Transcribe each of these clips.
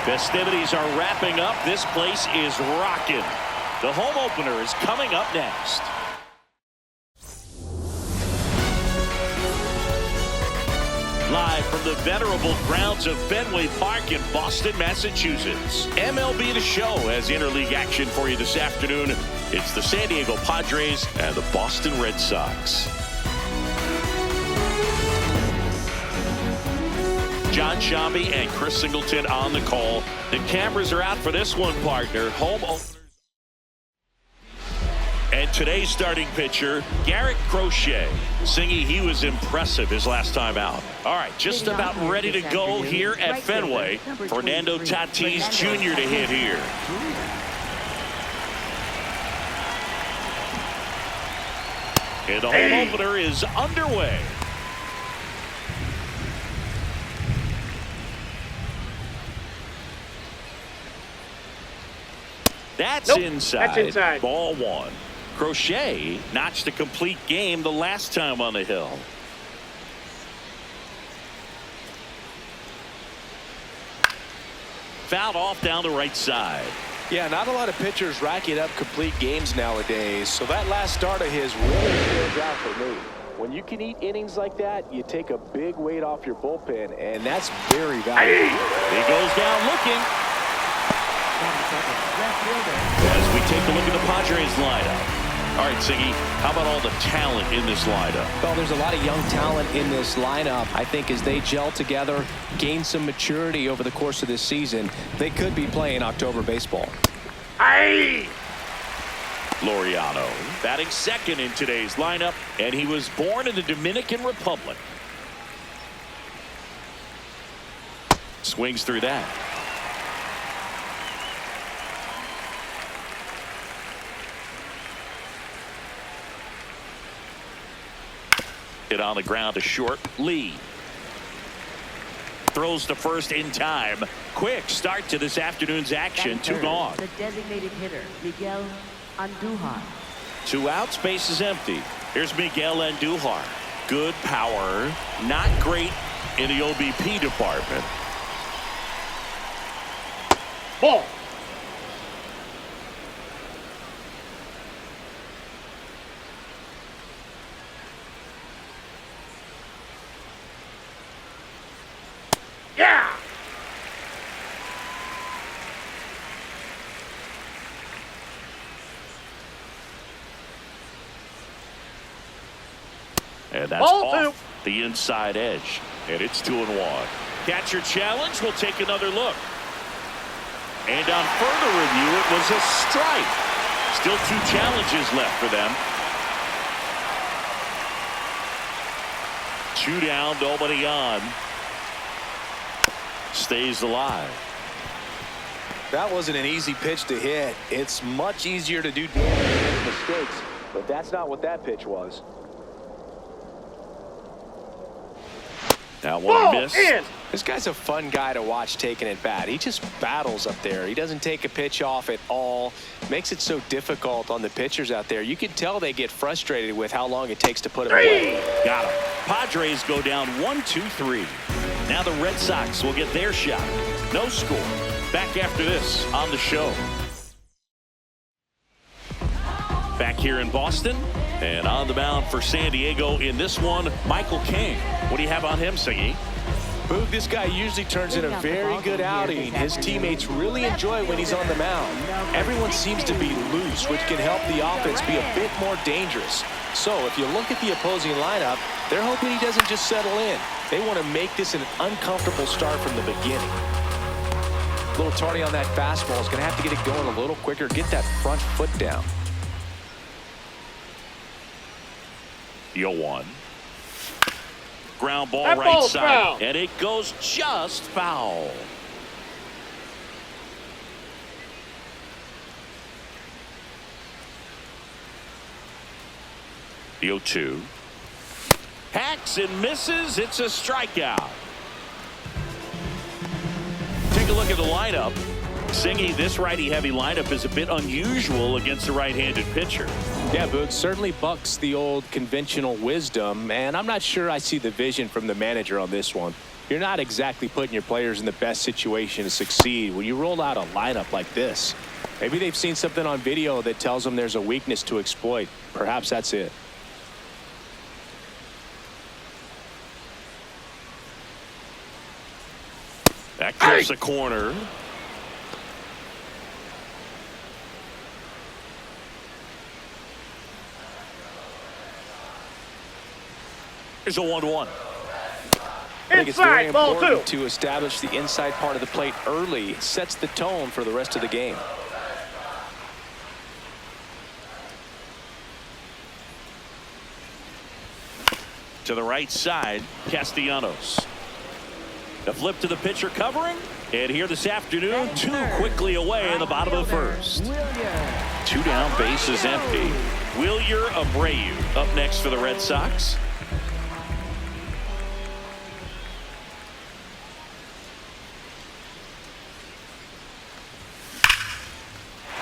Festivities are wrapping up. This place is rocking. The home opener is coming up next. Live from the venerable grounds of Fenway Park in Boston, Massachusetts. MLB The Show has interleague action for you this afternoon. It's the San Diego Padres and the Boston Red Sox. John Shambi and Chris Singleton on the call. The cameras are out for this one, partner. Home openers. And today's starting pitcher, Garrett Crochet. Singy, he was impressive his last time out. All right, just about ready to go here at Fenway. Fernando Tatis Jr. to hit here. And the home opener is underway. That's inside. That's inside. Ball one. Crochet notched a complete game the last time on the hill. Fouled off down the right side. Yeah, not a lot of pitchers racking up complete games nowadays, so that last start of his really stands out for me. When you can eat innings like that, you take a big weight off your bullpen, and that's very valuable. He goes down looking. As we take a look at the Padres lineup. All right, Siggy, how about all the talent in this lineup? Well, there's a lot of young talent in this lineup. I think as they gel together, gain some maturity over the course of this season, they could be playing October baseball. Laureano batting second in today's lineup, and he was born in the Dominican Republic. Swings through that. Hit on the ground to short. Lee throws to first in time. Quick start to this afternoon's action. Two gone. The designated hitter, Miguel Andujar. 2 outs, base is empty. Here's Miguel Andujar. Good power, not great in the OBP department. Ball. Yeah. And that's Ball off the inside edge. And it's 2-1. Catcher challenge. We'll take another look. And on further review, it was a strike. Still 2 challenges left for them. 2 down, nobody on. Stays alive. That wasn't an easy pitch to hit. It's much easier to do damage and make mistakes, but that's not what that pitch was. That one missed. This guy's a fun guy to watch taking at bat. He just battles up there. He doesn't take a pitch off at all. Makes it so difficult on the pitchers out there. You can tell they get frustrated with how long it takes to put him away. Got him. Padres go down 1-2-3. Now the Red Sox will get their shot. No score. Back after this on the show. Back here in Boston. And on the mound for San Diego in this one, Michael King. What do you have on him, Siggy? Boog, this guy usually turns in a very good outing. His teammates really enjoy when he's on the mound. Everyone seems to be loose, which can help the offense be a bit more dangerous. So if you look at the opposing lineup, they're hoping he doesn't just settle in. They want to make this an uncomfortable start from the beginning. A little tardy on that fastball. Is going to have to get it going a little quicker. Get that front foot down. 0-1. Ground ball That right ball's side. foul. And it goes just foul. The 0-2. Hacks and misses. It's a strikeout. Take a look at the lineup. Singy, this righty-heavy lineup is a bit unusual against a right-handed pitcher. Yeah, Boog, certainly bucks the old conventional wisdom, and I'm not sure I see the vision from the manager on this one. You're not exactly putting your players in the best situation to succeed when you roll out a lineup like this. Maybe they've seen something on video that tells them there's a weakness to exploit. Perhaps that's it. That clears the corner. Here's a 1-1. I think it's very important to establish the inside part of the plate early. It sets the tone for the rest of the game. To the right side, Castellanos. The flip to the pitcher covering. And here this afternoon, too quickly away in the bottom of the first. 2 down, bases empty. Wilyer Abreu up next for the Red Sox.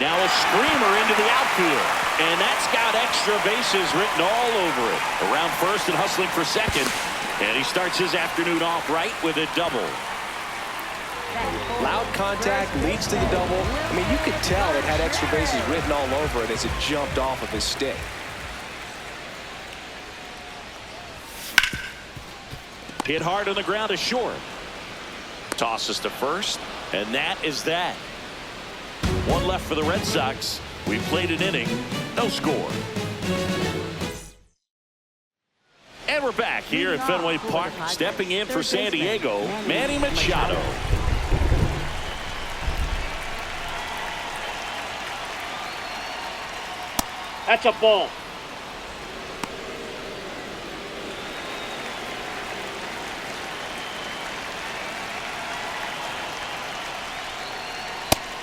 Now a screamer into the outfield. And that's got extra bases written all over it. Around first and hustling for second. And he starts his afternoon off right with a double. Loud contact leads to the double. I mean, you could tell it had extra bases written all over it as it jumped off of his stick. Hit hard on the ground to short. Tosses to first. And that is that. 1 left for the Red Sox. We played an inning. No score. And we're back here at Fenway Park. Stepping in for San Diego, Manny Machado. That's a ball.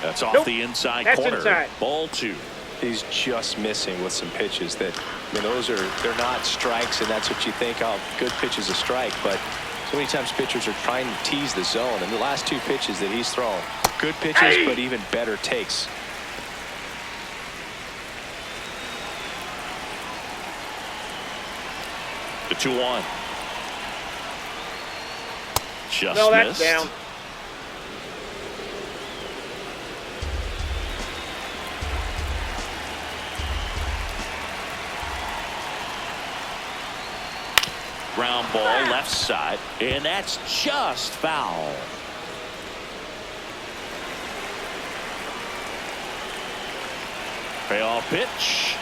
That's off the inside corner. Inside. Ball 2. He's just missing with some pitches that, I mean, they're not strikes, and that's what you think, oh, good pitch is a strike. But so many times pitchers are trying to tease the zone, and the last 2 pitches that he's thrown, good pitches, but even better takes. The 2-1. Just no, that's missed. down. Ground ball left side, and that's just foul. Payoff pitch.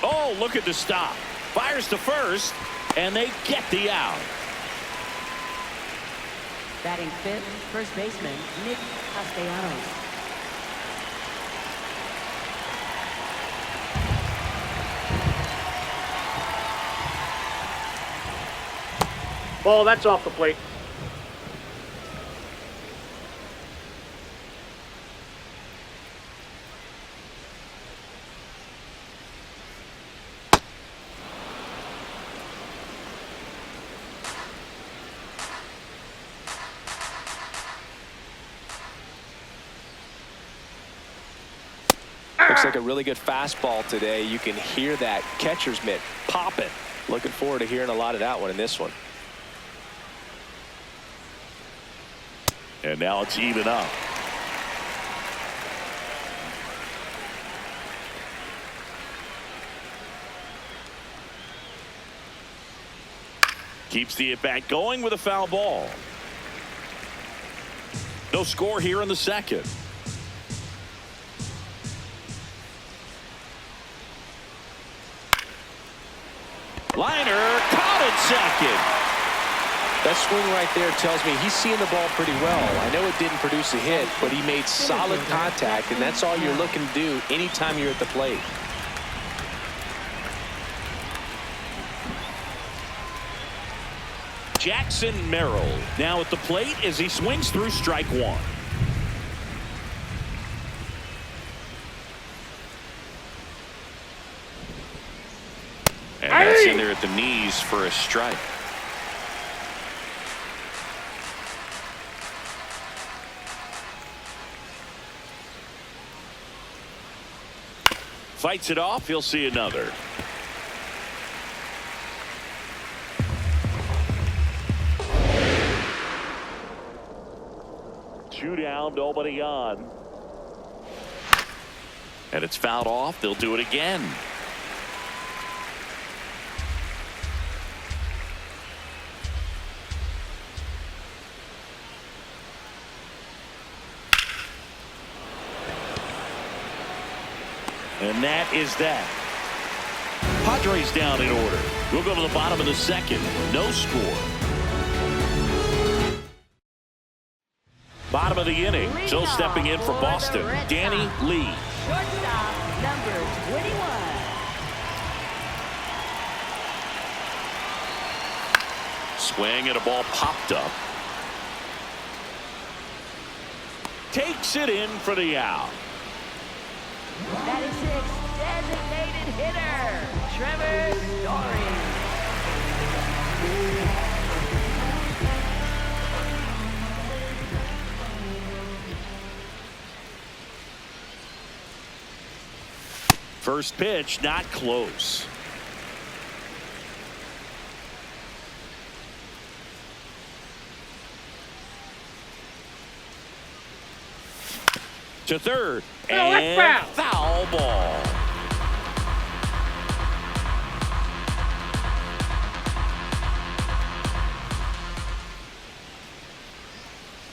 Oh, look at the stop. Fires to first, and they get the out. Batting 5th, first baseman, Nick Castellanos. Ball, that's off the plate. Looks like a really good fastball today. You can hear that catcher's mitt popping. Looking forward to hearing a lot of that one in this one. And now it's even up. Keeps the at-bat going with a foul ball. No score here in the second. Liner caught at second. That swing right there tells me he's seeing the ball pretty well. I know it didn't produce a hit, but he made solid contact, and that's all you're looking to do anytime you're at the plate. Jackson Merrill now at the plate as he swings through strike 1. And that's in there at the knees for a strike. Fights it off. He'll see another. 2 down, nobody on. And it's fouled off. They'll do it again. And that is that. Padres down in order. We'll go to the bottom of the second. No score. Bottom of the inning. Still stepping in for Boston. Danny Lee. Shortstop, number 21. Swing and a ball popped up. Takes it in for the out. 96, designated hitter, Trevor Story. First pitch, not close. To third, and foul ball.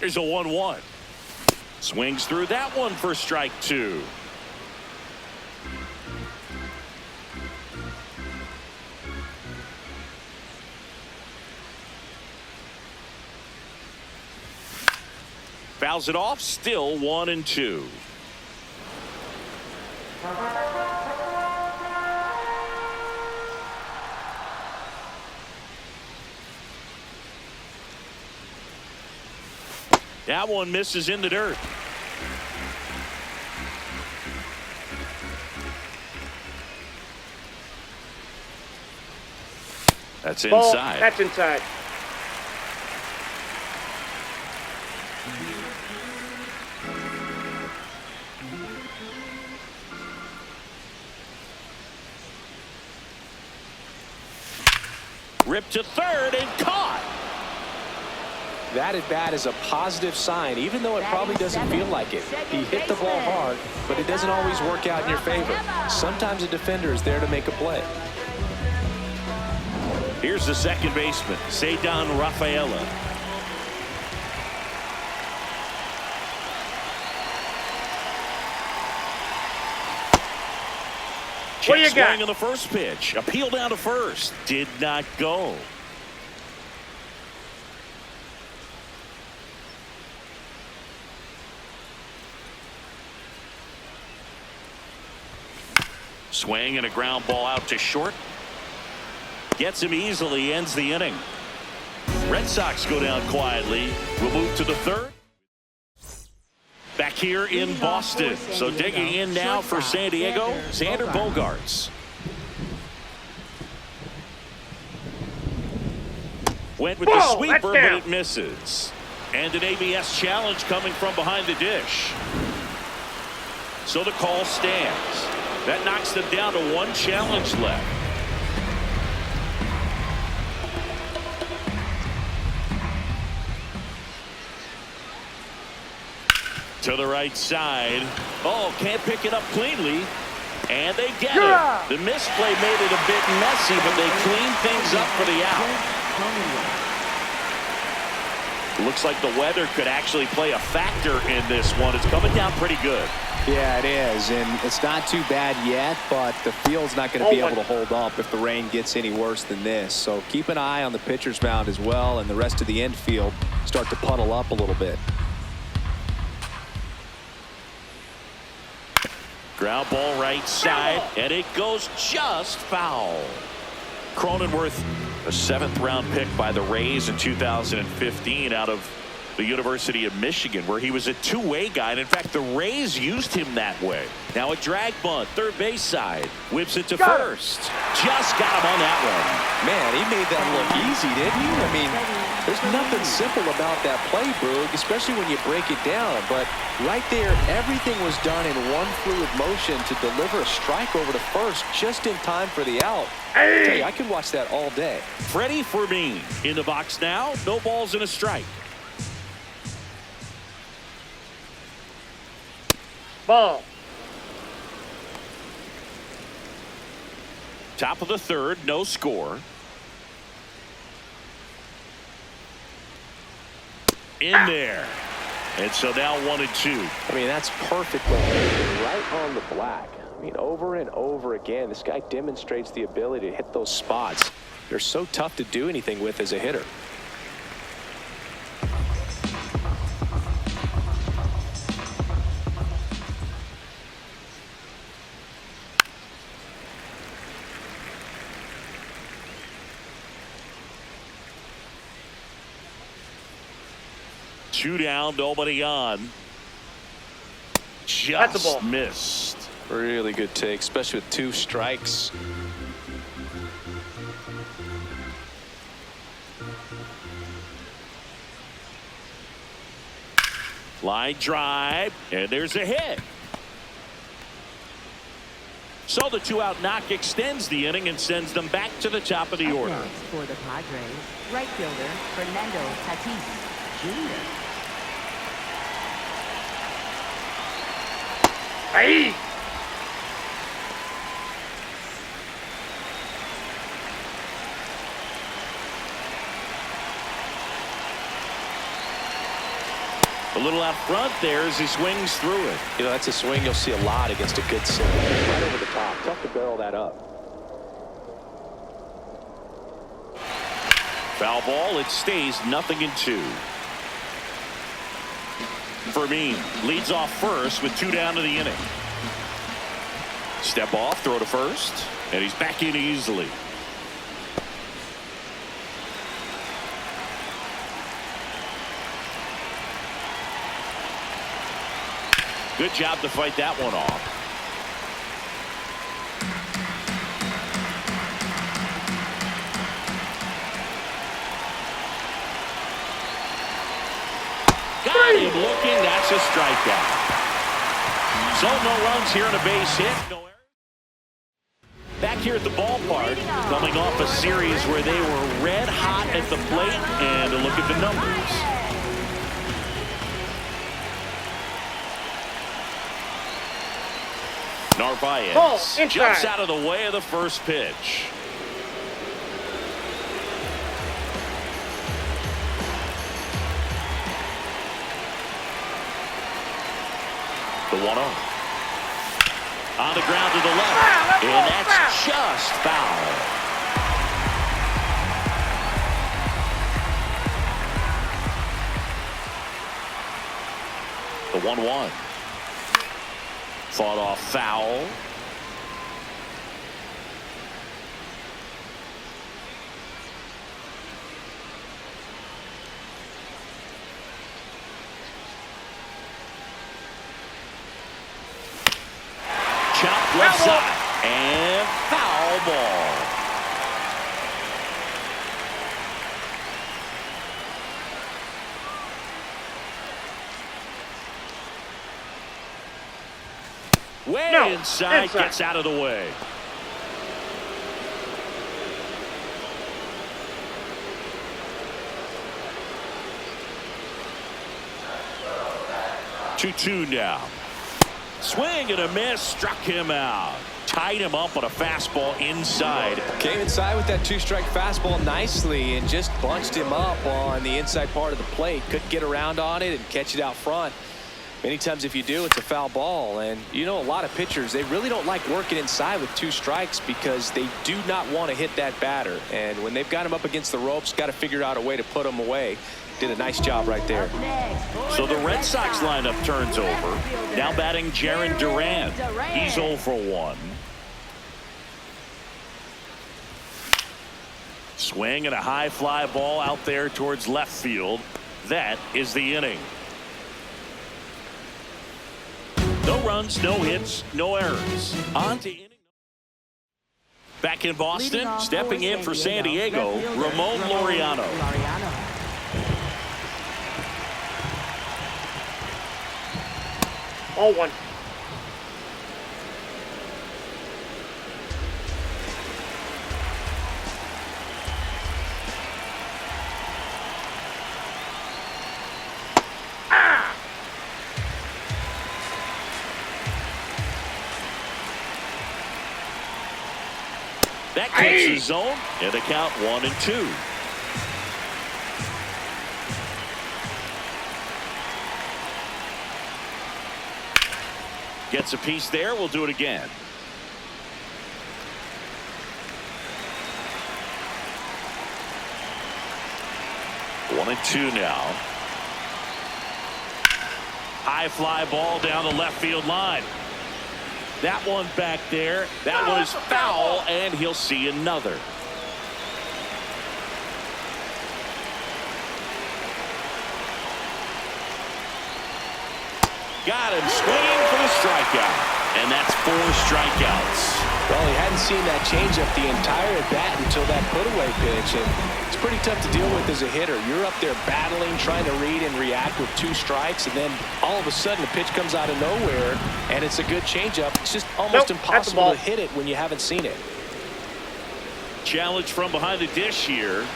Here's a 1-1. Swings through that one for strike 2. Fouls it off, still 1-2. That one misses in the dirt. That's inside. Ball. That's inside. Ripped to third and caught. That at bat is a positive sign, even though it probably doesn't feel like it. He hit the ball hard, but it doesn't always work out in your favor. Sometimes a defender is there to make a play. Here's the second baseman, Ceddanne Rafaela. What do you got? Swing on the first pitch. Appeal down to first. Did not go. Swing and a ground ball out to short. Gets him easily, ends the inning. Red Sox go down quietly. We'll move to the third. Back here in Boston. So digging in now for San Diego, Xander Bogaerts. Went with the sweeper, but it misses. And an ABS challenge coming from behind the dish. So the call stands. That knocks them down to 1 challenge left. To the right side. Oh, can't pick it up cleanly. And they get it. The misplay made it a bit messy, but they clean things up for the out. Looks like the weather could actually play a factor in this one. It's coming down pretty good. Yeah, it is, and it's not too bad yet, but the field's not going to be able to hold up if the rain gets any worse than this. So keep an eye on the pitcher's mound as well, and the rest of the infield start to puddle up a little bit. Ground ball right side, and it goes just foul. Cronenworth, a 7th-round pick by the Rays in 2015 out of the University of Michigan, where he was a two-way guy. And in fact, the Rays used him that way. Now a drag bunt, third base side, whips it to first. Just got him on that one. Man, he made that look easy, didn't he? I mean, there's nothing simple about that play, Boog, especially when you break it down. But right there, everything was done in one fluid motion to deliver a strike over to first just in time for the out. I tell you, I could watch that all day. Freddie Fermin in the box now. No balls and a strike. Ball. Top of the third, no score. In there. And so now 1-2. I mean, that's perfect location, right on the black. I mean, over and over again, this guy demonstrates the ability to hit those spots. They're so tough to do anything with as a hitter. Two down, nobody on. That's a Just ball. missed. Really good take, especially with 2 strikes. Line drive, and there's a hit. So the 2-out knock extends the inning and sends them back to the top of the order. Next for the Padres, right fielder Fernando Tatis Jr. Hey! A little out front there as he swings through it. You know, that's a swing you'll see a lot against a good center. Right over the top. Tough to barrel that up. Foul ball, it stays 0-2. Fermin leads off first with 2 down to the inning. Step off, throw to first, and he's back in easily. Good job to fight that one off. Got him looking. That's a strikeout. So no runs here and a base hit. No errors. Back here at the ballpark, coming off a series where they were red hot at the plate, and a look at the numbers. Narvaez jumps out of the way of the first pitch. The 1-0. On the ground to the left. And that's just foul. The 1-1. Fought off foul. Chop left side. And foul ball. Way inside, gets out of the way. Two now. Swing and a miss, struck him out. Tied him up on a fastball inside. Came inside with that 2-strike fastball nicely and just bunched him up on the inside part of the plate. Couldn't get around on it and catch it out front. Many times if you do, it's a foul ball. And you know, a lot of pitchers, they really don't like working inside with 2 strikes because they do not want to hit that batter. And when they've got him up against the ropes, got to figure out a way to put him away. Did a nice job right there. So the Red Sox lineup turns over. Now batting Jarren Duran. He's 0 for 1. Swing and a high fly ball out there towards left field. That is the inning. No runs, no hits, no errors. On to inning. Back in Boston, stepping in for San Diego, Ramon Laureano. 0-1. That keeps the zone, and the count 1-2. Gets a piece there. We'll do it again. One and two now. High fly ball down the left field line. That one back there. That one is foul, and he'll see another. Got him swinging for the strikeout. And that's 4 strikeouts. Well, he hadn't seen that changeup the entire at bat until that put-away pitch, and it's pretty tough to deal with as a hitter. You're up there battling, trying to read and react with 2 strikes, and then all of a sudden the pitch comes out of nowhere, and it's a good changeup. It's just almost impossible to hit it when you haven't seen it. Challenge from behind the dish here.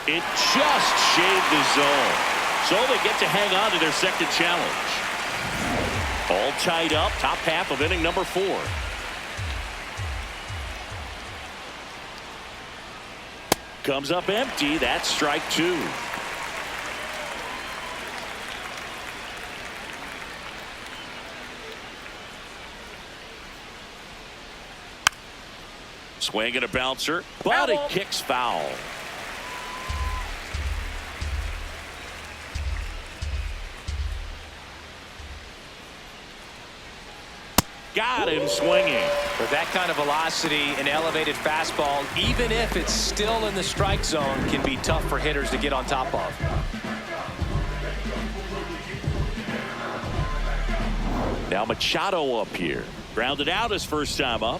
It just shaved the zone. So they get to hang on to their second challenge. All tied up, top half of inning number 4. Comes up empty. That's strike 2. Swing and a bouncer, but it kicks foul. Got him swinging. With that kind of velocity, an elevated fastball, even if it's still in the strike zone, can be tough for hitters to get on top of. Now Machado up here. Grounded out his first time up.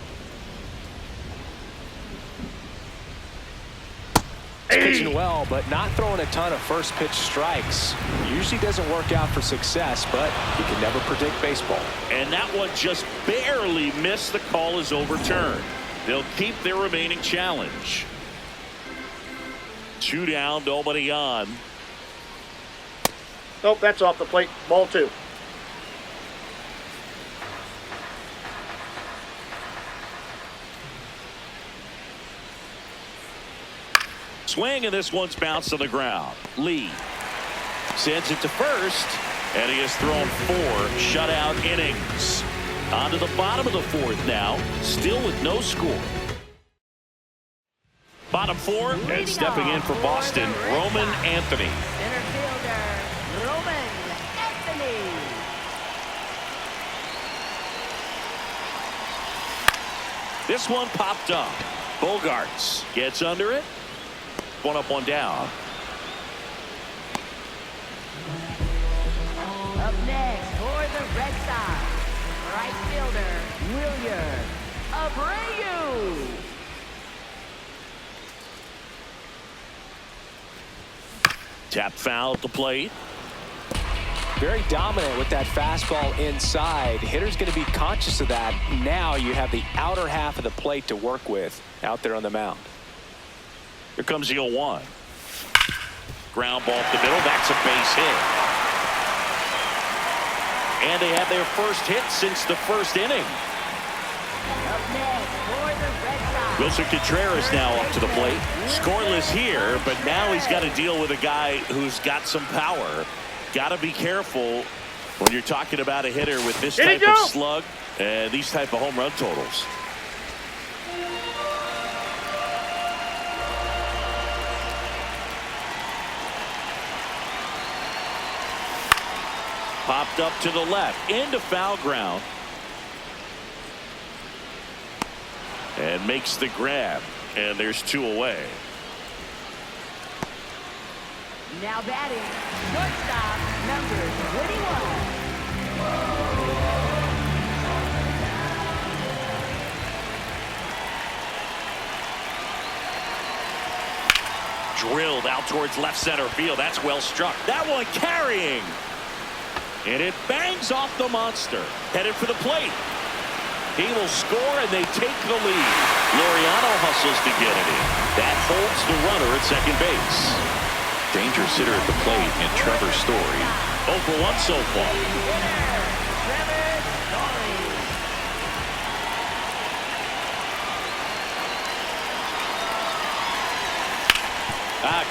He's pitching well, but not throwing a ton of first pitch strikes. Usually doesn't work out for success, but you can never predict baseball. And that one just barely missed. The call is overturned. They'll keep their remaining challenge. 2 down, nobody on. Nope, that's off the plate. Ball 2. Swing, and this one's bounced to the ground. Lee sends it to first, and he has thrown 4 shutout innings. On to the bottom of the 4th now, still with no score. Bottom 4, and stepping in for Boston, Roman Anthony. Center fielder, Roman Anthony. This one popped up. Bogarts gets under it. 1 up, 1 down. Up next for the Red Sox, right fielder, Wilyer Abreu. Tap foul at the plate. Very dominant with that fastball inside. Hitter's going to be conscious of that. Now you have the outer half of the plate to work with out there on the mound. Here comes the 0-1. Ground ball up the middle. That's a base hit. And they have their first hit since the first inning. Up next for the Red Sox, Wilson Contreras now up to the plate. Scoreless here, but now he's got to deal with a guy who's got some power. Got to be careful when you're talking about a hitter with this type of slug and these type of home run totals. Popped up to the left into foul ground. And makes the grab. And there's 2 away. now batting, shortstop, number 21. Drilled out towards left center field. That's well struck. That one carrying. And it bangs off the monster. Headed for the plate. He will score, and they take the lead. Laureano hustles to get it in. That holds the runner at second base. Dangerous hitter at the plate, and Trevor Story 0 for 1 so far.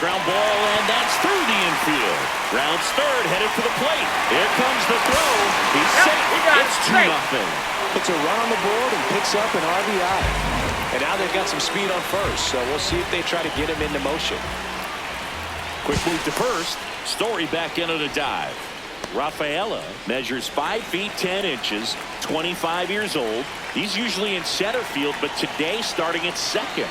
Ground ball, and that's through the infield. Rounds third, headed for the plate. Here comes the throw. He's safe. It's 2-0. Puts a run on the board and picks up an RBI. And now they've got some speed on first, so we'll see if they try to get him into motion. Quick move to first. Story back into the dive. Rafaela measures 5 feet 10 inches, 25 years old. He's usually in center field, but today starting at second.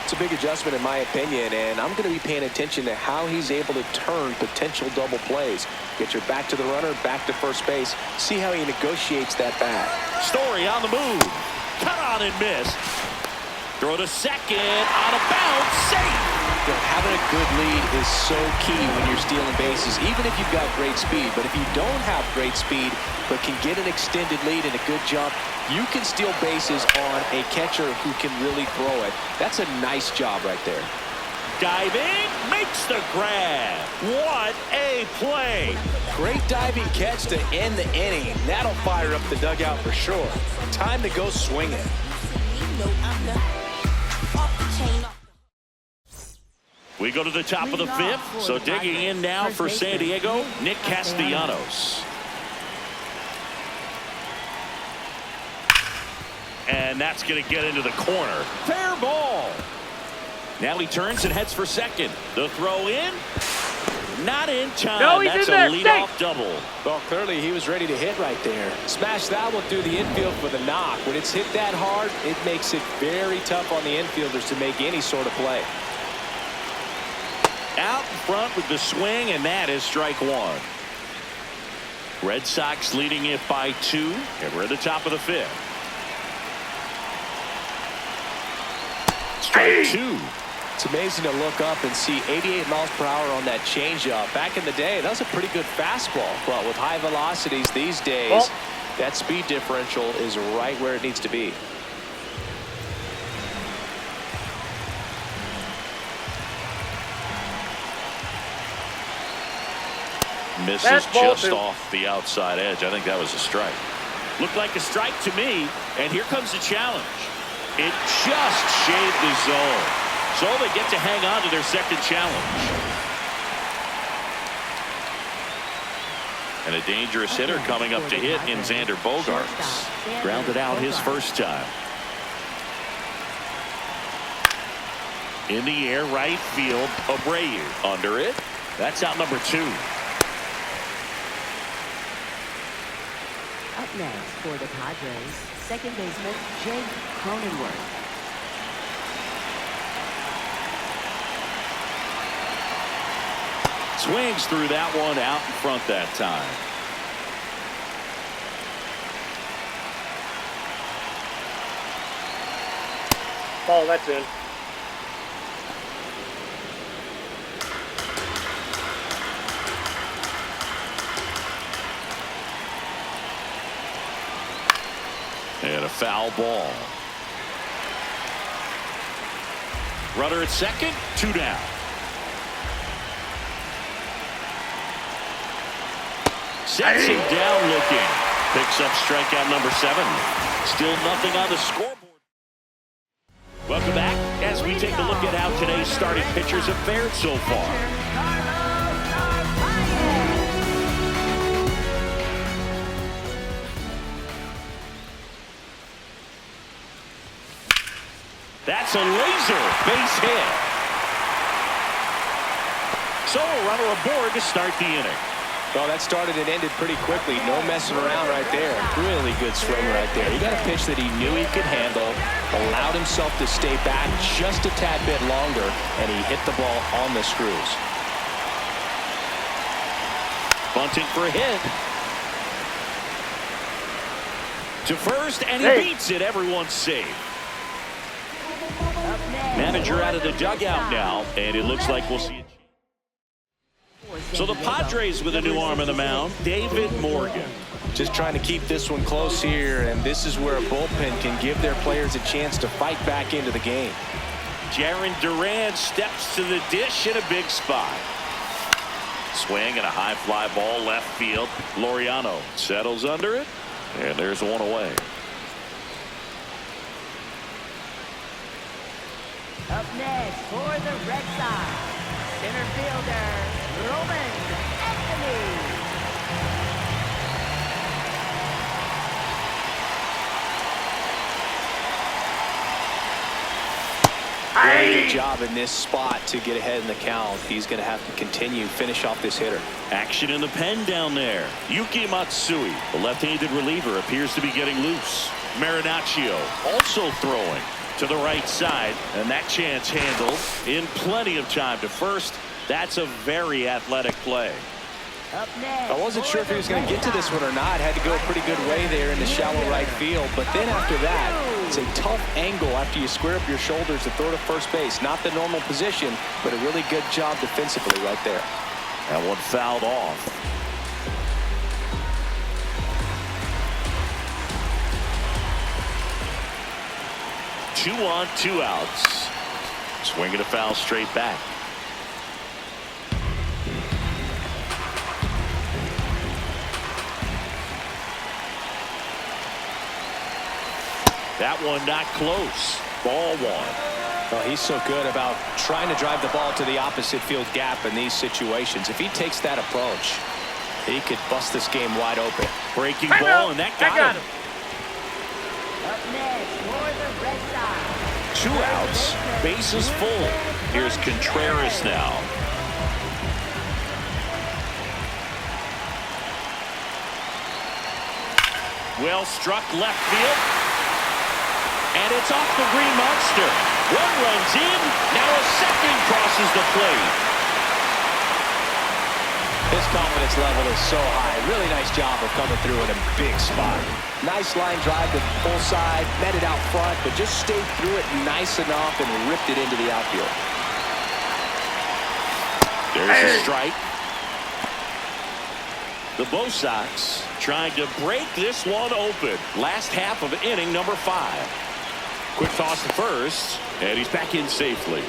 It's a big adjustment in my opinion, and I'm going to be paying attention to how he's able to turn potential double plays. Get your back to the runner, back to first base. See how he negotiates that bat. Story on the move. Cut on and missed. Throw to second. On a bounce. Safe. You know, having a good lead is so key when you're stealing bases, even if you've got great speed. But if you don't have great speed but can get an extended lead and a good jump, you can steal bases on a catcher who can really throw it. That's a nice job right there. Diving, makes the grab. What a play. Great diving catch to end the inning. That'll fire up the dugout for sure. Time to go swinging. We go to the top of the fifth. So digging in now for San Diego, Nick Castellanos. And that's going to get into the corner. Fair ball. Now he turns and heads for second. The throw in. Not in time. No, he's that's in there. a leadoff double. Well, clearly he was ready to hit right there. Smash that one through the infield for the knock. When it's hit that hard, it makes it very tough on the infielders to make any sort of play. Out in front with the swing, and that is strike one. Red Sox leading it by 2, and we're at the top of the fifth. Strike 2. It's amazing to look up and see 88 miles per hour on that changeup. Back in the day, that was a pretty good fastball. But with high velocities these days, that speed differential is right where it needs to be. Misses just off the outside edge. I think that was a strike. Looked like a strike to me, and here comes the challenge. It just shaved the zone. So they get to hang on to their second challenge. And a dangerous hitter coming up to hit in Xander Bogaerts. Grounded out his first time. In the air, right field, Abreu. Under it. That's out number 2. Up next for the Padres, second baseman Jake Cronenworth. Swings through that one, out in front that time. Oh, that's in. And a foul ball. Runner at second, 2 down. Sets him down looking. Picks up strikeout number 7. Still nothing on the scoreboard. Welcome back as we take a look at how today's starting pitchers have fared so far. That's a laser base hit. So a runner aboard to start the inning. Well, that started and ended pretty quickly. No messing around right there. Really good swing right there. He got a pitch that he knew he could handle, allowed himself to stay back just a tad bit longer, and he hit the ball on the screws. Bunting for a hit. To first, and he beats it. Everyone's safe. Manager out of the dugout now, and it looks like we'll see it. So the Padres with a new arm on the mound, David Morgan. Just trying to keep this one close here, and this is where a bullpen can give their players a chance to fight back into the game. Jarren Duran steps to the dish in a big spot. Swing and a high fly ball left field. Laureano settles under it, and there's one away. Up next for the Red Sox, center fielder, Roman Anthony. Very good job in this spot to get ahead in the count. He's going to have to continue, finish off this hitter. Action in the pen down there. Yuki Matsui, the left-handed reliever, appears to be getting loose. Marinaccio also throwing to the right side, and that chance handled in plenty of time to first. That's a very athletic play. Up next, I wasn't sure if he was going to get to this one or not. Had to go a pretty good way there in the shallow right field. But then after that, it's a tough angle after you square up your shoulders to throw to first base. Not the normal position, but a really good job defensively right there. That one fouled off. Two on, two outs. Swinging a foul straight back. That one not close. Ball one. Well, he's so good about trying to drive the ball to the opposite field gap in these situations. If he takes that approach, he could bust this game wide open. Breaking ball, and that got him. Up next for the Red Sox. Two outs, bases full. Here's Contreras now. Well struck left field. And it's off the green monster. One runs in. Now a second crosses the plate. His confidence level is so high. Really nice job of coming through in a big spot. Nice line drive to full side. Met it out front, but just stayed through it nice enough and ripped it into the outfield. There's a strike. The Bo Sox trying to break this one open. Last half of inning number 5. Quick toss to first, and he's back in safely.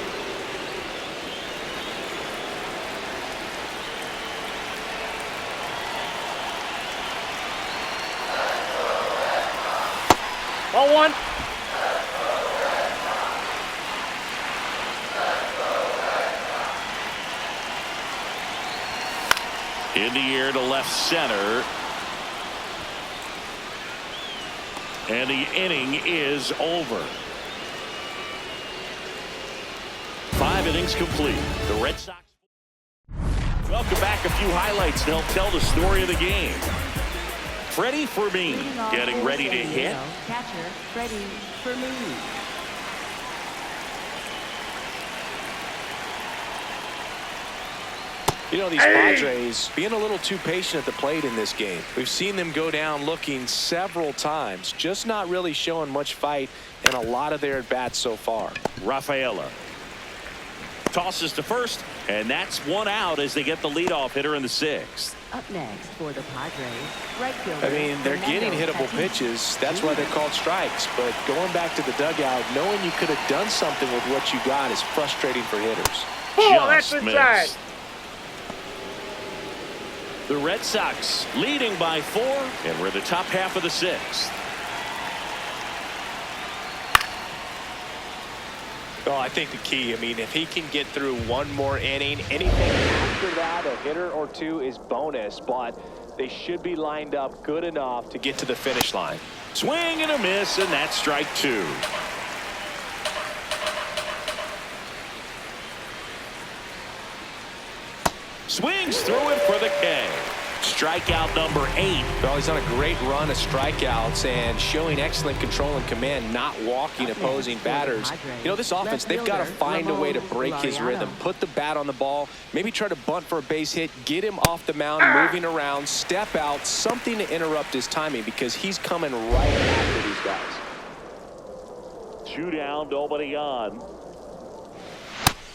Ball one. In the air to left center. And the inning is over. 5 innings complete. The Red Sox. Welcome back. A few highlights to help tell the story of the game. Freddie Fermin getting ready to hit. Catcher Freddie Fermin. You know, these Padres being a little too patient at the plate in this game. We've seen them go down looking several times, just not really showing much fight in a lot of their at-bats so far. Rafaela tosses to first, and that's one out as they get the leadoff hitter in the 6th. Up next for the Padres, right fielder. I mean, they're getting hittable pitches. That's why they're called strikes. But going back to the dugout, knowing you could have done something with what you got is frustrating for hitters. Oh, that's inside. Missed. The Red Sox leading by 4, and we're the top half of the 6th. Well, I think the key, I mean, if he can get through one more inning, anything after that, a hitter or two is bonus, but they should be lined up good enough to get to the finish line. Swing and a miss, and that's strike 2. Swings through it for the K. Strikeout number 8. Well, he's on a great run of strikeouts and showing excellent control and command, not walking opposing batters. You know, this offense, they've got to find a way to break his rhythm, put the bat on the ball, maybe try to bunt for a base hit, get him off the mound, moving around, step out, something to interrupt his timing because he's coming right after these guys. 2 down, nobody on.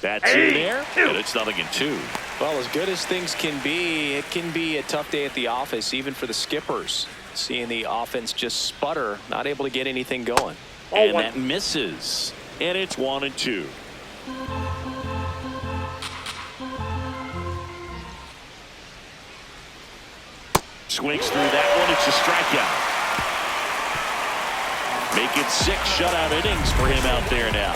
That's in there, and it's 0-2. Well, as good as things can be, it can be a tough day at the office, even for the skippers. Seeing the offense just sputter, not able to get anything going. And that misses. And it's 1-2. Swings through that one. It's a strikeout. Make it 6 shutout innings for him out there now.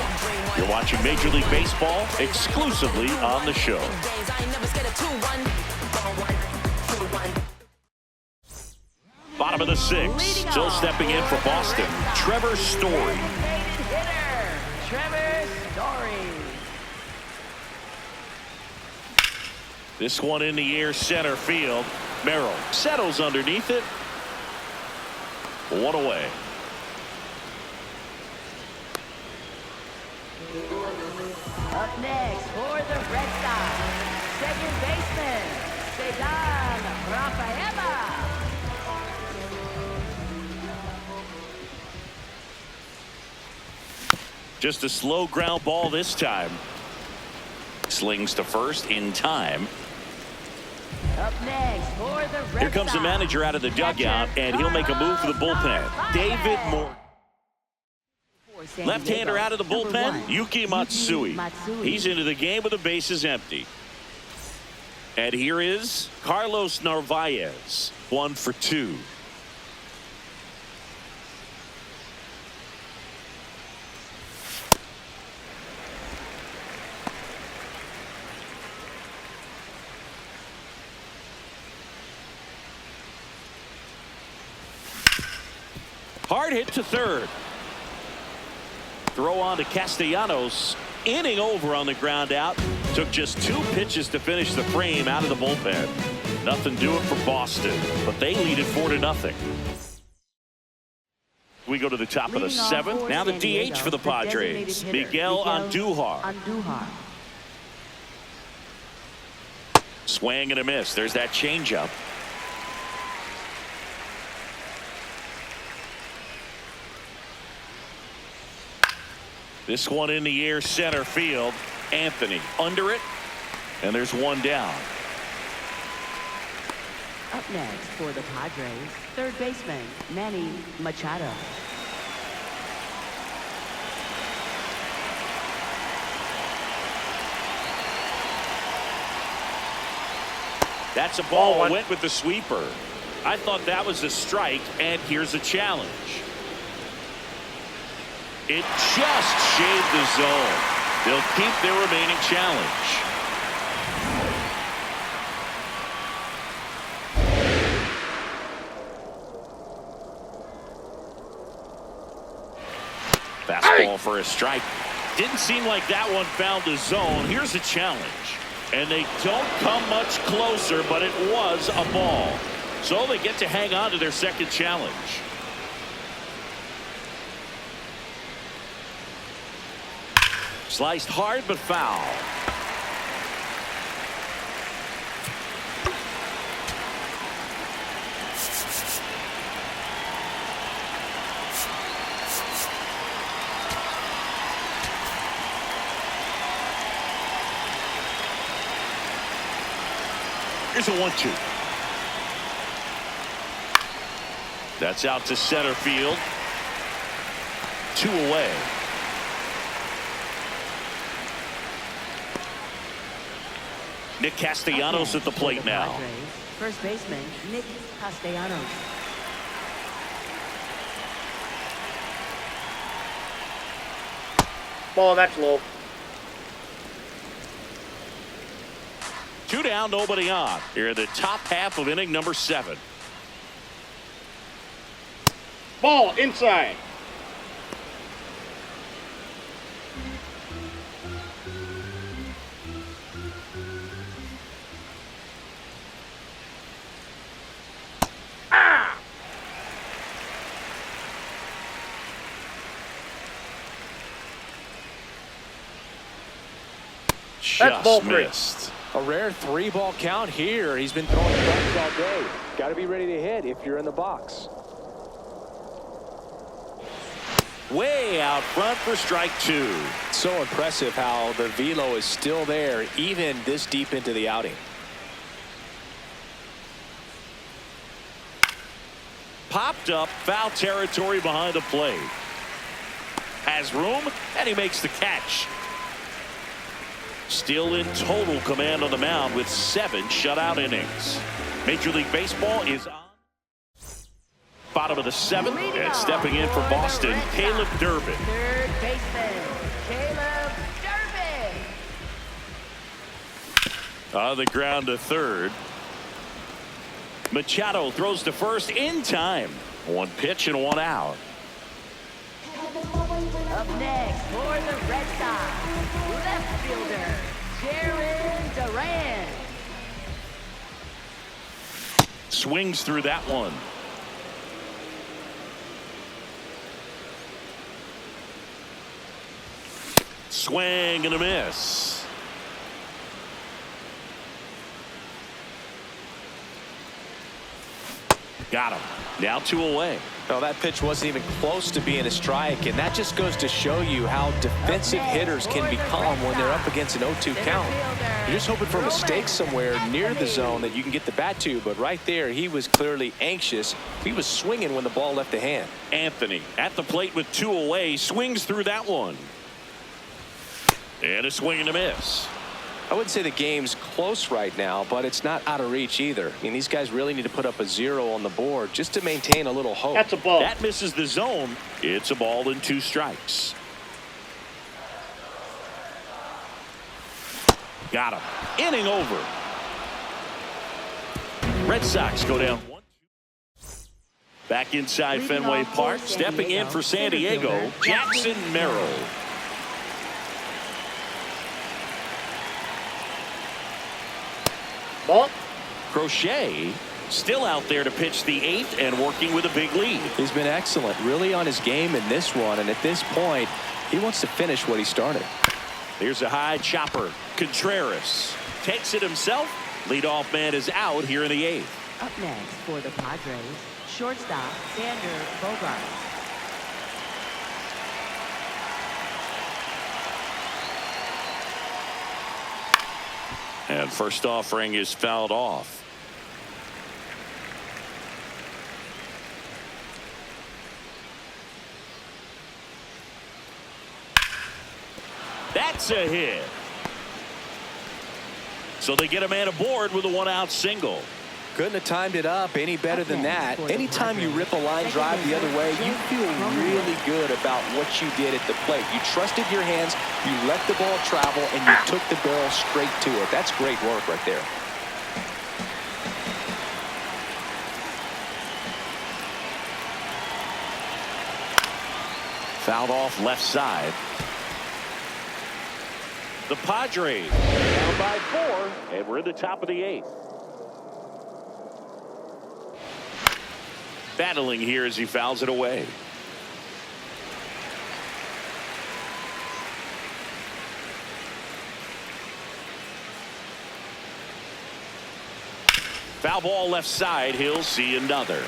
You're watching Major League Baseball exclusively on the show. Bottom of the 6th, still stepping in for Boston, Trevor Story. Trevor Story. This one in the air, center field. Merrill settles underneath it. 1 away. Up next for the Red Sox, second baseman, Sedan Rafaela. Just a slow ground ball this time. Slings to first in time. Up next for the Red Sox. Here comes the manager out of the dugout, and he'll make a move for the bullpen. David Moore. Left-hander out of the bullpen, Yuki Matsui. He's into the game with the bases empty. And here is Carlos Narvaez, 1 for 2. Hard hit to third. Throw on to Castellanos. Inning over on the ground out. Took just 2 pitches to finish the frame out of the bullpen. Nothing doing for Boston, but they lead it 4-0. We go to the top of the 7th. Now the DH for the Padres, Miguel Andujar. Swing and a miss. There's that changeup. This one in the air, center field. Anthony under it, and there's 1 down. Up next for the Padres, third baseman, Manny Machado. That's a ball. Went with the sweeper. I thought that was a strike, and here's a challenge. It just shaved the zone. They'll keep their remaining challenge. Fastball for a strike. Didn't seem like that one found the zone. Here's a challenge. And they don't come much closer, but it was a ball. So they get to hang on to their second challenge. Sliced hard but foul. Here's a 1-2. That's out to center field. 2 away. Nick Castellanos at the plate now. First baseman, Nick Castellanos. Ball, that's low. 2 down, nobody on. Here in the top half of inning number 7. Ball, inside. That's ball 3. Missed. A rare 3-ball count here. He's been throwing strikes all day. Got to be ready to hit if you're in the box. Way out front for strike 2. So impressive how the velo is still there even this deep into the outing. Popped up, foul territory behind the plate. Has room, and he makes the catch. Still in total command on the mound with 7 shutout innings. Major League Baseball is on. Bottom of the 7th, and stepping in for Boston, Caleb Durbin. Third baseman, Caleb Durbin. On the ground to third. Machado throws to first in time. 1 pitch and 1 out. Up next for the Red Sox, left fielder, Jaron Duran. Swings through that one. Swing and a miss. Got him. Now 2 away. No, that pitch wasn't even close to being a strike, and that just goes to show you how defensive hitters can become when they're up against an 0-2 count. You're just hoping for a mistake somewhere near the zone that you can get the bat to, but right there, he was clearly anxious. He was swinging when the ball left the hand. Anthony at the plate with 2 away, swings through that one. And a swing and a miss. I wouldn't say the game's close right now, but it's not out of reach either. I mean, these guys really need to put up a 0 on the board just to maintain a little hope. That's a ball. That misses the zone. It's a ball and 2 strikes. Got him. Inning over. Red Sox go down 1-2. Back inside Fenway Park, stepping in for San Diego, Jackson Merrill. Ball. Crochet still out there to pitch the 8th and working with a big lead. He's been excellent, really on his game in this one, and at this point, he wants to finish what he started. Here's a high chopper. Contreras takes it himself. Leadoff man is out here in the 8th. Up next for the Padres, shortstop Xander Bogaerts. And first offering is fouled off. That's a hit. So they get a man aboard with a 1-out single. Couldn't have timed it up any better than that. Anytime you rip a line drive the other way, you feel really good about what you did at the plate. You trusted your hands, you let the ball travel, and you took the barrel straight to it. That's great work right there. Fouled off left side. The Padres down by 4, and we're in the top of the 8th. Battling here as he fouls it away. Foul ball left side. He'll see another.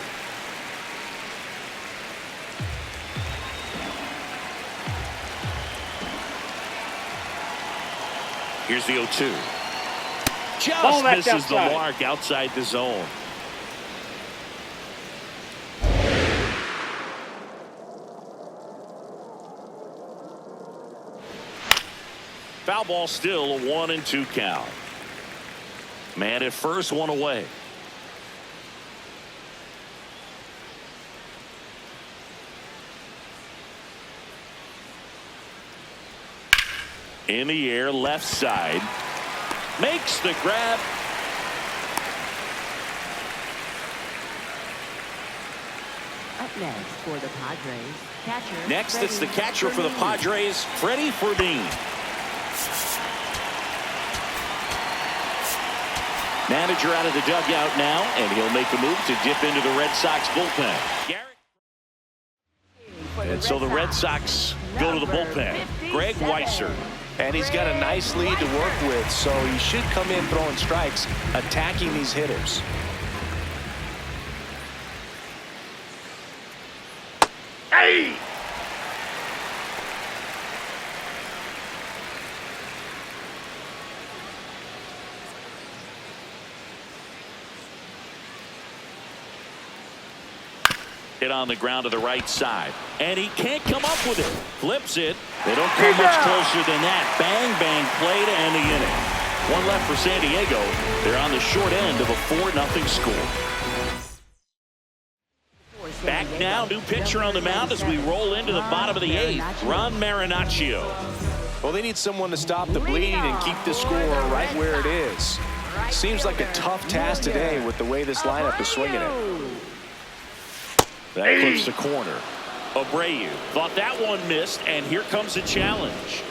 Here's the 0-2. Just misses the mark outside the zone. Foul ball, still a 1-2 count. Man at first, 1 away. In the air, left side. Makes the grab. Up next for the Padres, catcher. Next, it's the catcher for the Padres, Freddie Ferdinand. Manager out of the dugout now, and he'll make a move to dip into the Red Sox bullpen. And so the Red Sox go to the bullpen. Greg Weisser. And he's got a nice lead to work with, so he should come in throwing strikes, attacking these hitters. Hey! Hit on the ground to the right side, and he can't come up with it. Flips it. They don't come much closer than that. Bang, bang play to end the inning. 1 left for San Diego. They're on the short end of a 4-0 score. Back Now, new pitcher on the mound as we roll into the bottom of the eighth. Ron Marinaccio. Well, they need someone to stop the bleeding and keep the score right where it is. Seems like a tough task today with the way this lineup is swinging it. That clips the corner. Abreu thought that one missed, and here comes the challenge.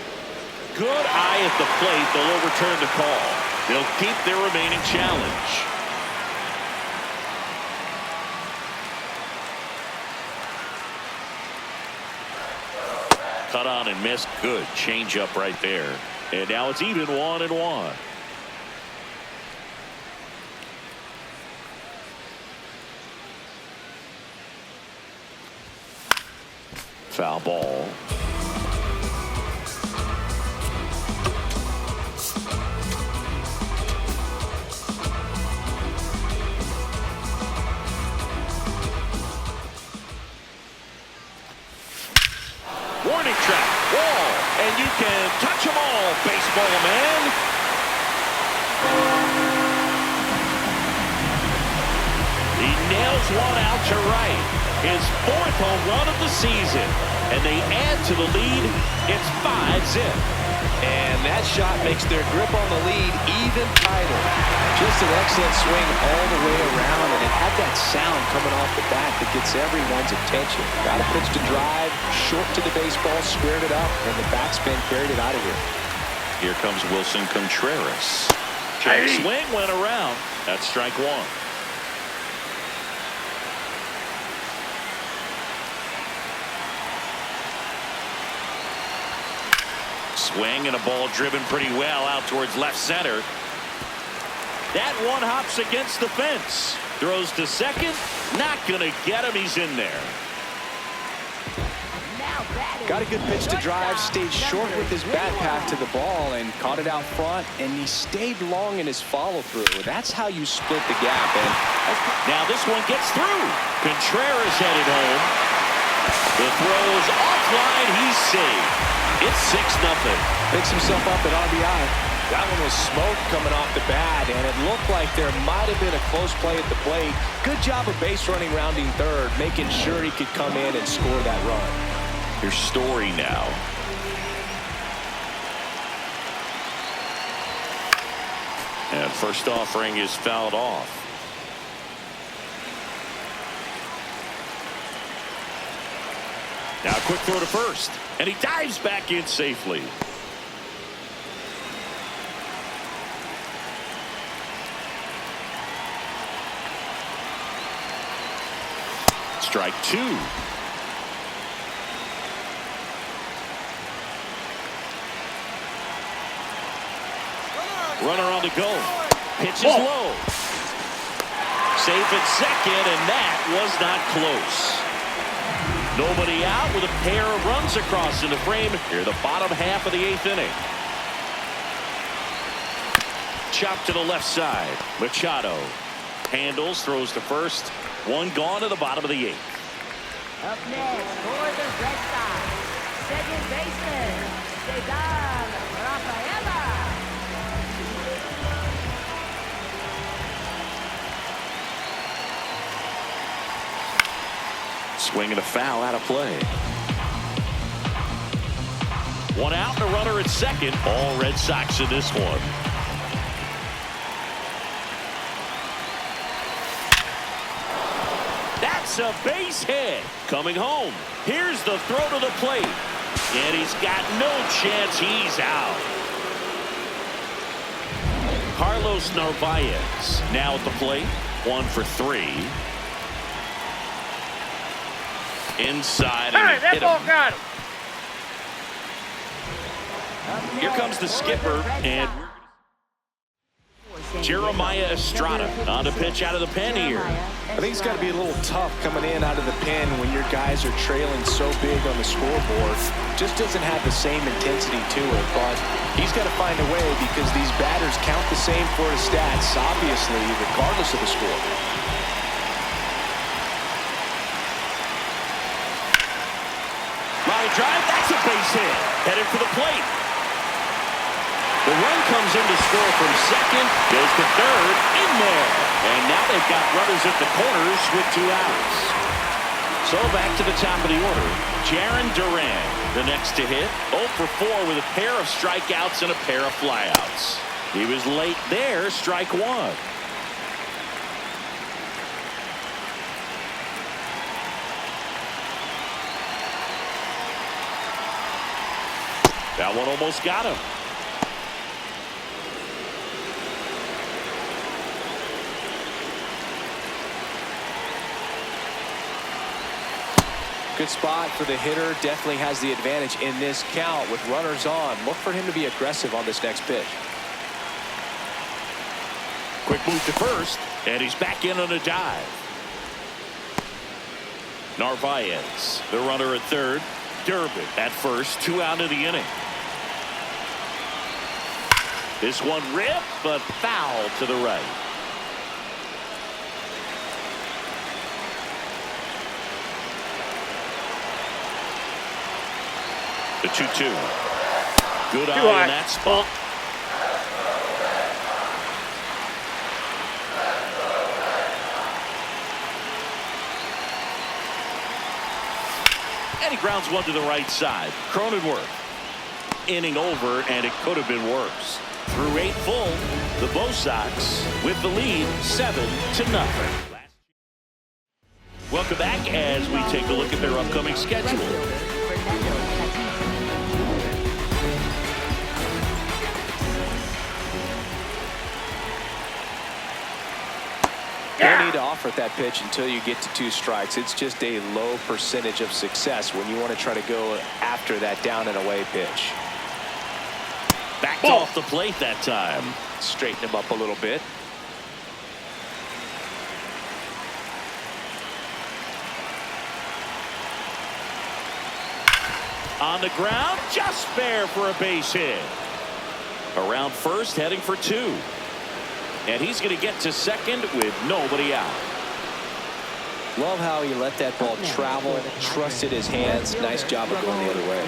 Good eye at the plate. They'll overturn the call. They'll keep their remaining challenge. Cut on and missed. Good changeup right there. And now it's even 1-1. Foul ball. Warning track, wall, and you can touch them all, baseball man. He nails one out to right. His 4th home run of the season. And they add to the lead. It's 5-zip. And that shot makes their grip on the lead even tighter. Just an excellent swing all the way around, and it had that sound coming off the bat that gets everyone's attention. Got a pitch to drive, short to the baseball, squared it up, and the backspin carried it out of here. Here comes Wilson Contreras. Check swing went around. That's strike one. Swing and a ball driven pretty well out towards left center. That one hops against the fence. Throws to second. Not going to get him. He's in there. Got a good pitch to drive, stayed short with his bat path to the ball and caught it out front, and he stayed long in his follow-through. That's how you split the gap. And now this one gets through. Contreras headed home. The throw's offline. He's saved. It's 6-0. Picks himself up at RBI. That one was smoke coming off the bat, and it looked like there might have been a close play at the plate. Good job of base running, rounding third, making sure he could come in and score that run. Here's Story now. And first offering is fouled off. Now a quick throw to first, and he dives back in safely. Strike two. Runner on the go. Pitch is low. Safe at second, and that was not close. Nobody out with a pair of runs across in the frame here, the bottom half of the 8th inning. Chop to the left side. Machado handles, throws to first. One gone to the bottom of the 8th. Up next for the Red Sox, second baseman, Cesar Rafaela. Swing and a foul out of play. One out and a runner at second. All Red Sox in this one. That's a base hit. Coming home. Here's the throw to the plate. And he's got no chance. He's out. Carlos Narvaez now at the plate. 1 for 3. Inside. Hey, that ball got him. Here comes the skipper, and Jeremiah Estrada on the pitch out of the pen here. I think it's got to be a little tough coming in out of the pen when your guys are trailing so big on the scoreboard. Just doesn't have the same intensity to it, but he's got to find a way because these batters count the same for his stats, obviously, regardless of the score. Line drive, that's a base hit. Headed for the plate. The run comes in to score from second. Goes to third. In there. And now they've got runners at the corners with 2 outs. So back to the top of the order. Jarren Duran, the next to hit. 0 for 4 with a pair of strikeouts and a pair of flyouts. He was late there, strike one. That one almost got him. Good spot for the hitter. Definitely has the advantage in this count with runners on. Look for him to be aggressive on this next pitch. Quick move to first, and he's back in on a dive. Narvaez, the runner at third. Durbin at first, 2 out of the inning. This one ripped, but foul to the right. The 2-2. Good eye in that spot. And he grounds one to the right side. Cronenworth. Inning over, and it could have been worse. Through 8 full, the Bo Sox with the lead 7-0. Welcome back as we take a look at their upcoming schedule. No need to offer that pitch until you get to 2 strikes. It's just a low percentage of success when you want to try to go after that down and away pitch. Backed off the plate that time. Straighten him up a little bit. On the ground, just fair for a base hit. Around first, heading for 2. And he's going to get to second with nobody out. Love how he let that ball travel, trusted his hands. Nice job of going the other way.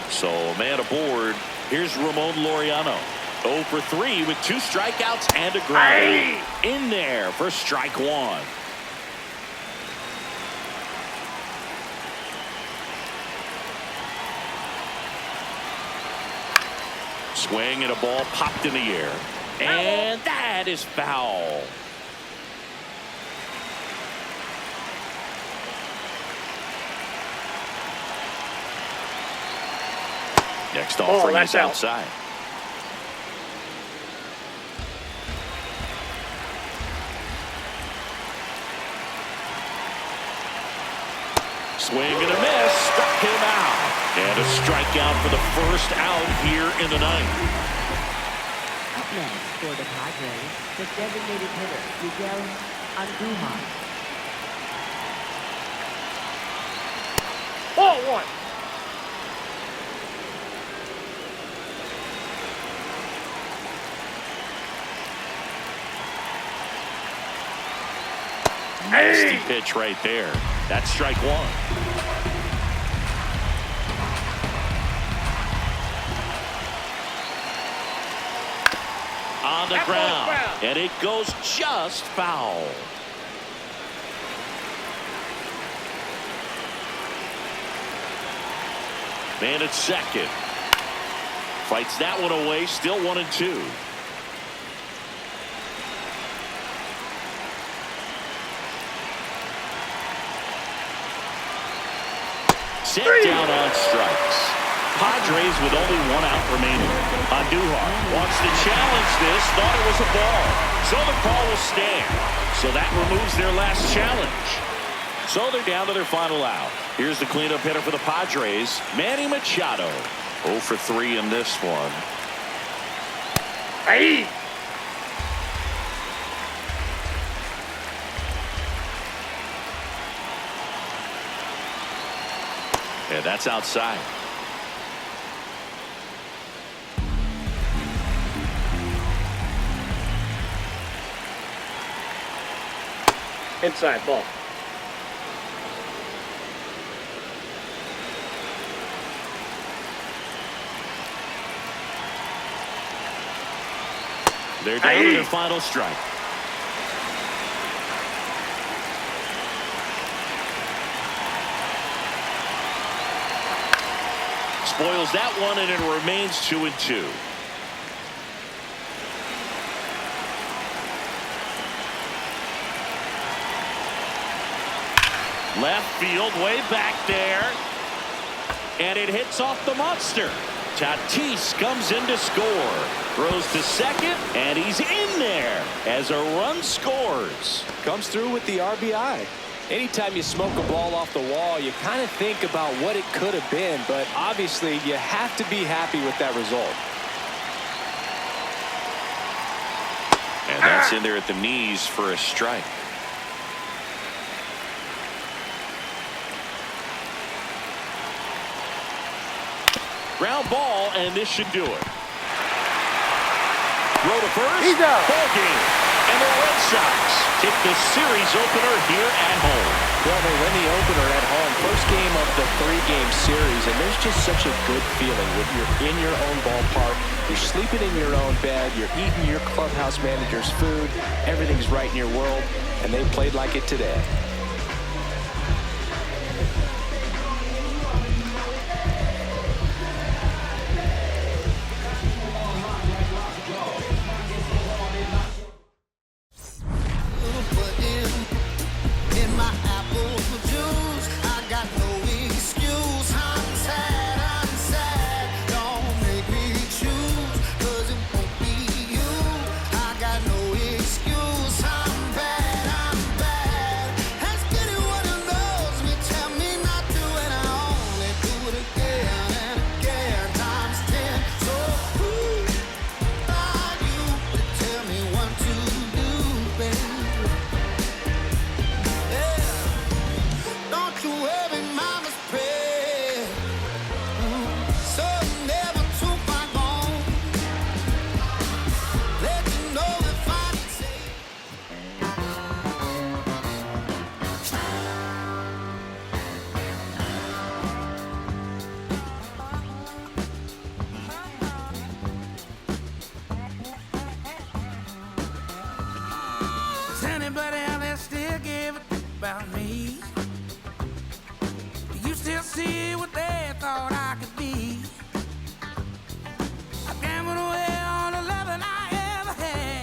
So man aboard. Here's Ramon Laureano. 0 for 3 with 2 strikeouts and a ground. In there for strike one. Swing and a ball popped in the air. And that is foul. Next offering is outside. Swing and a miss. Struck him out. And a strikeout for the first out here in the ninth. Up next for the Padres, the designated hitter, Miguel Andujar. Ball 1. Nasty pitch right there. That's strike one. On the ground, and it goes just foul. Man at second. Fights that one away, still 1-2. Set down on strikes. Padres with only 1 out remaining. Andujar wants to challenge this, thought it was a ball. So the call will stand. So that removes their last challenge. So they're down to their final out. Here's the cleanup hitter for the Padres, Manny Machado. 0 for 3 in this one. Hey! And that's outside. Inside ball. They're down to their final strike. spoils that one, and it remains 2-2. Left field, way back there. And it hits off the monster. Tatis comes in to score. Throws to second, and he's in there as a run scores. Comes through with the RBI. Anytime you smoke a ball off the wall, you kind of think about what it could have been, but obviously you have to be happy with that result. And that's in there at the knees for a strike. Ground ball, and this should do it. Throw to first. He's out. Ball game. And the Red Sox take the series opener here at home. Well, they win the opener at home. First game of the 3-game series, and there's just such a good feeling when you're in your own ballpark. You're sleeping in your own bed. You're eating your clubhouse manager's food. Everything's right in your world, and they played like it today.